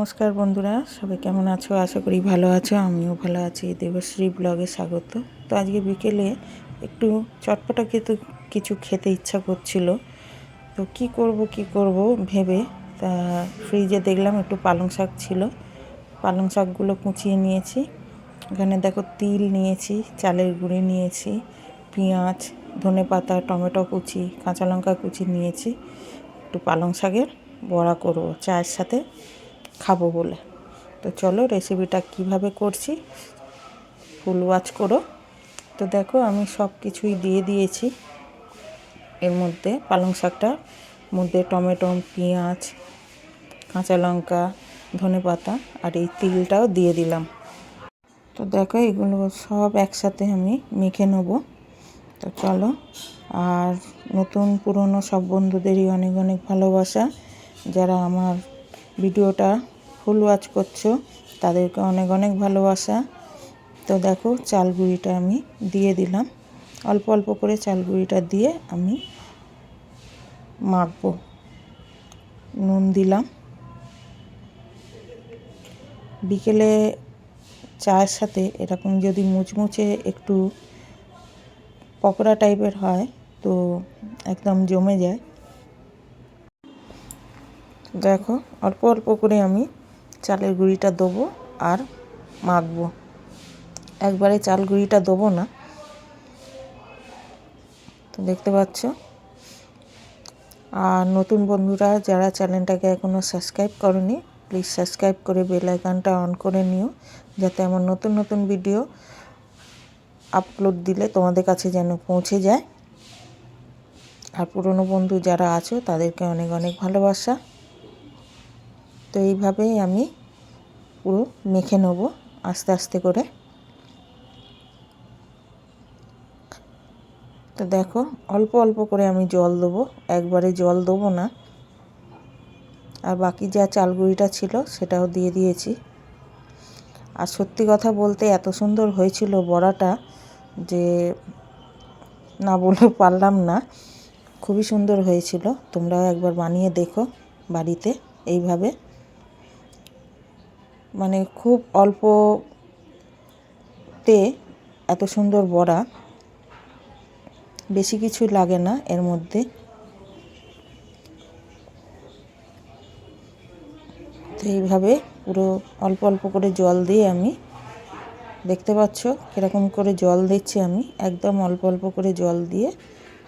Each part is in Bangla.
নমস্কার বন্ধুরা, সবাই কেমন আছো? আশা করি ভালো আছো। আমিও ভালো আছি। দেবশ্রী ব্লগে স্বাগত। তো আজকে বিকেলে একটু চটপটা কিছু খেতে ইচ্ছা করছিল। তো কি করব ভেবে তা ফ্রিজে দেখলাম একটু পালং শাক ছিল। পালং শাকগুলো কুচিয়ে নিয়েছি। এখানে দেখো তিল নিয়েছি, চালের গুঁড়ি নিয়েছি, পেঁয়াজ, ধনেপাতা, টমেটো কুচি, কাঁচা লঙ্কা কুচি নিয়েছি। একটু পালং শাকের বড়া করব চায়ের সাথে খাবো বলে। তো চলো রেসিপিটা কিভাবে করছি ফুল ওয়াচ করো। তো দেখো আমি সব কিছুই দিয়ে দিয়েছি এর মধ্যে। পালং শাকটার মধ্যে টমেটো, পেঁয়াজ, কাঁচা লঙ্কা, ধনেপাতা আর এই তিলটাও দিয়ে দিলাম। তো দেখো এগুলো সব একসাথে আমি মেখে নেব। তো চলো। আর নতুন পুরনো সব বন্ধুদেরই অনেক অনেক ভালোবাসা। যারা আমার ভিডিওটা ফুল ওয়াচ করছো তাদেরকে অনেক অনেক ভালোবাসা। তো দেখো চাল গুঁড়িটা আমি দিয়ে দিলাম। অল্প অল্প করে চাল গুঁড়িটা দিয়ে আমি মাখবো। নুন দিলাম। বিকেলে চায়ের সাথে এরকম যদি মুচমুচে একটু পকোড়া টাইপের হয় তো একদম জমে যায়। দেখো অল্প অল্প করে আমি চালের গুঁড়িটা দেবো আর মাখবো। একবারে চাল গুঁড়িটা দেবো না। তো দেখতে পাচ্ছ। আর নতুন বন্ধুরা যারা চ্যানেলটাকে এখনও সাবস্ক্রাইব করনি, প্লিজ সাবস্ক্রাইব করে বেল আইকনটা অন করে নিও, যাতে আমার নতুন নতুন ভিডিও আপলোড দিলে তোমাদের কাছে যেন পৌঁছে যায়। আর পুরনো বন্ধু যারা আছো তাদেরকে অনেক অনেক ভালোবাসা। তো এইভাবেই আমি পুরো মেখে নেব আস্তে আস্তে করে। তো দেখো অল্প অল্প করে আমি জল দেবো, একবারে জল দেবো না। আর বাকি যা চালগুঁড়িটা ছিল সেটাও দিয়ে দিয়েছি। আর সত্যি কথা বলতে এত সুন্দর হয়েছিল বড়াটা যে না বলে পারলাম না। খুবই সুন্দর হয়েছিল। তোমরাও একবার বানিয়ে দেখো বাড়িতে এইভাবে। মানে খুব অল্পতে এত সুন্দর বড়া, বেশি কিছু লাগে না এর মধ্যে। তো এইভাবে পুরো অল্প অল্প করে জল দিয়ে আমি, দেখতে পাচ্ছ কীরকম করে জল দিচ্ছি আমি, একদম অল্প অল্প করে জল দিয়ে,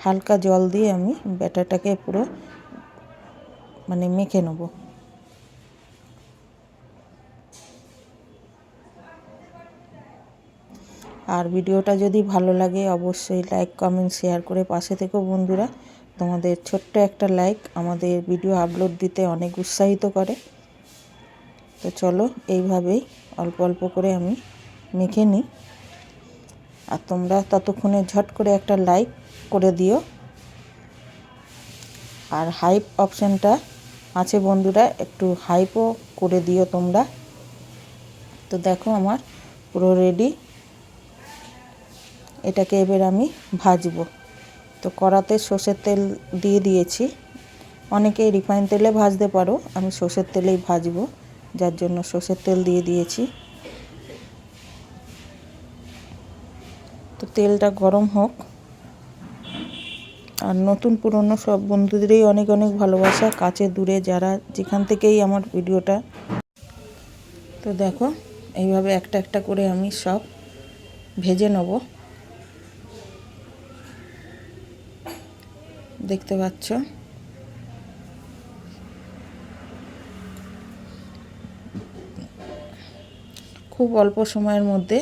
হালকা জল দিয়ে আমি ব্যাটারটাকে পুরো মানে মেখে নেব। আর ভিডিওটা যদি ভালো লাগে অবশ্যই লাইক, কমেন্ট, শেয়ার করে পাশে থেকো বন্ধুরা। তোমাদের ছোট্ট একটা লাইক আমাদের ভিডিও আপলোড দিতে অনেক উৎসাহিত করে। তো চলো এইভাবেই অল্প অল্প করে আমি মেখে নিই। আর তোমরা ততক্ষণে ঝট করে একটা লাইক করে দিও। আর হাইপ অপশানটা আছে বন্ধুরা, একটু হাইপও করে দিও তোমরা। তো দেখো আমার পুরো রেডি। এটাকে এবার আমি ভাজবো। তো কড়াতে সর্ষের তেল দিয়ে দিয়েছি। অনেকেই রিফাইন তেলে ভাজতে পারো, আমি সর্ষের তেলেই ভাজবো, যার জন্য সর্ষের তেল দিয়ে দিয়েছি। তো তেলটা গরম হোক। আর নতুন পুরনো সব বন্ধুদেরই অনেক অনেক ভালোবাসা, কাছে দূরে যারা যেখান থেকেই আমার ভিডিওটা। তো দেখো এইভাবে একটা একটা করে আমি সব ভেজে নেব। দেখতে পাচ্ছ খুব অল্প সময়ের মধ্যে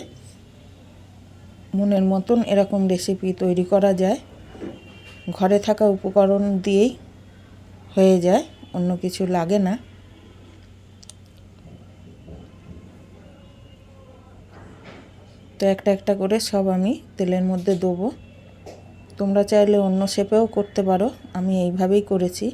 মনের মতন এরকম রেসিপি তৈরি করা যায়। ঘরে থাকা উপকরণ দিয়েই হয়ে যায়, অন্য কিছু লাগে না। তো একটা একটা করে সব আমি তেলের মধ্যে দেবো। তোমরা চাইলে অন্য শেপেও করতে পারো, আমি এইভাবেই করেছি।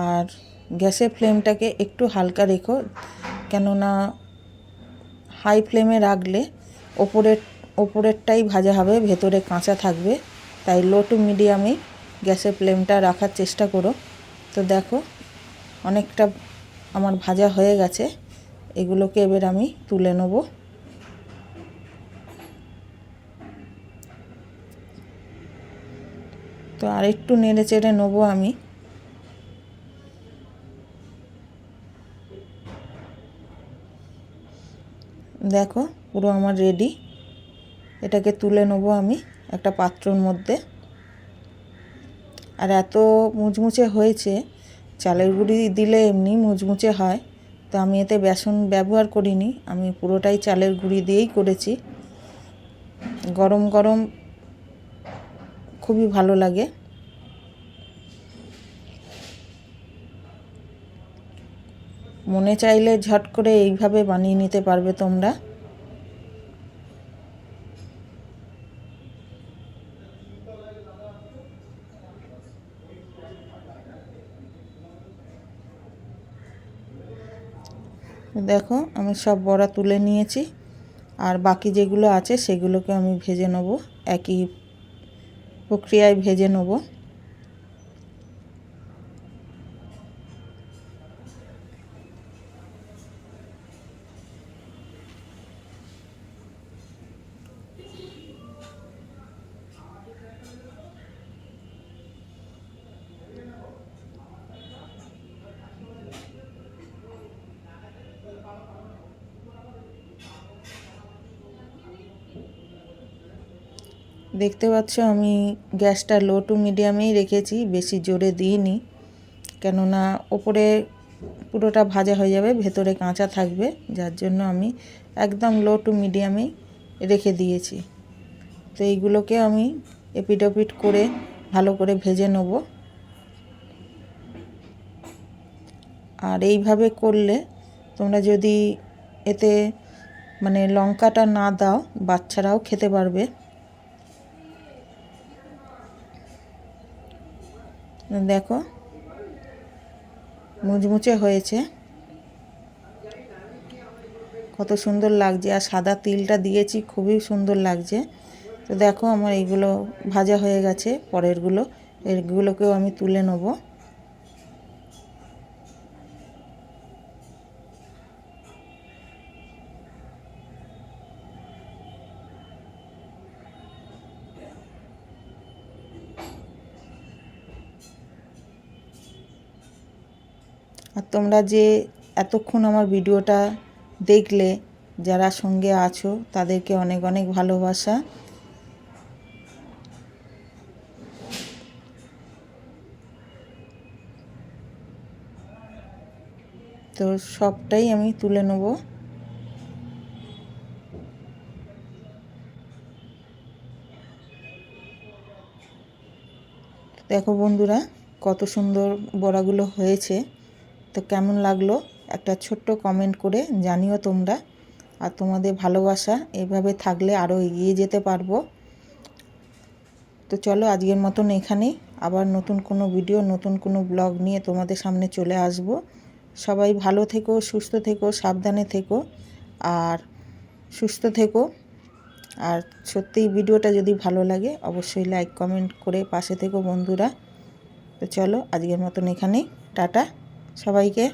আর গ্যাসের ফ্লেমটাকে একটু হালকা রেখো, কেননা হাই ফ্লেমে রাখলে ওপরেরটাই ভাজা হবে, ভেতরে কাঁচা থাকবে। তাই লো টু মিডিয়ামেই গ্যাসের ফ্লেমটা রাখার চেষ্টা করো। তো দেখো অনেকটা আমার ভাজা হয়ে গেছে, এগুলোকে এবার আমি তুলে নেব। তো আরেকটু নেড়ে চেড়ে নেবো আমি। দেখো পুরো আমার রেডি, এটাকে তুলে নেবো আমি একটা পাত্রর মধ্যে। আর এত মুচমুচে হয়েছে, চালের গুঁড়ি দিলে এমনি মুচমুচে হয়, তো আমি এতে বেসন ব্যবহার করিনি, আমি পুরোটাই চালের গুঁড়ি দিয়েই করেছি। গরম গরম খুবই ভালো লাগে। মনে চাইলে ঝট করে এইভাবে বানিয়ে নিতে পারবে তোমরা। দেখো আমি সব বড়া তুলে নিয়েছি, আর বাকি যেগুলো আছে সেগুলোকে আমি ভেজে নেব, একই প্রক্রিয়ায় ভেজে নেব। দেখতে পাচ্ছ আমি গ্যাসটা লো টু মিডিয়ামেই রেখেছি, বেশি জোরে দিইনি, কেননা ওপরে পুরোটা ভাজা হয়ে যাবে, ভেতরে কাঁচা থাকবে, যার জন্য আমি একদম লো টু মিডিয়ামেই রেখে দিয়েছি। তো এইগুলোকে আমি এপিট ওপিট করে ভালো করে ভেজে নেব। আর এইভাবে করলে তোমরা যদি এতে মানে লঙ্কাটা না দাও, বাচ্চারাও খেতে পারবে। দেখো মুচমুচে হয়েছে, কত সুন্দর লাগছে, আর সাদা তিলটা দিয়েছি, খুবই সুন্দর লাগছে। তো দেখো আমার এইগুলো ভাজা হয়ে গেছে, এগুলোকেও আমি তুলে নেব। আর তোমরা যে এতক্ষণ আমার ভিডিওটা দেখলে, যারা সঙ্গে আছো তাদেরকে অনেক অনেক ভালোবাসা। তো সবটাই আমি তুলে নেব। দেখো বন্ধুরা কত সুন্দর বড়াগুলো হয়েছে। তো কেমন লাগলো একটা ছোট্ট কমেন্ট করে জানিও তোমরা। আর তোমাদের ভালোবাসা এভাবে থাকলে আরও এগিয়ে যেতে পারবো। তো চলো আজকের মতন এখানেই, আবার নতুন কোনো ভিডিও, নতুন কোনো ব্লগ নিয়ে তোমাদের সামনে চলে আসব। সবাই ভালো থেকো, সুস্থ থেকো, সাবধানে থেকো আর সুস্থ থেকো। আর সত্যিই ভিডিওটা যদি ভালো লাগে অবশ্যই লাইক কমেন্ট করে পাশে থেকো বন্ধুরা। তো চলো আজকের মতন এখানেই, টাটা সবাইকে।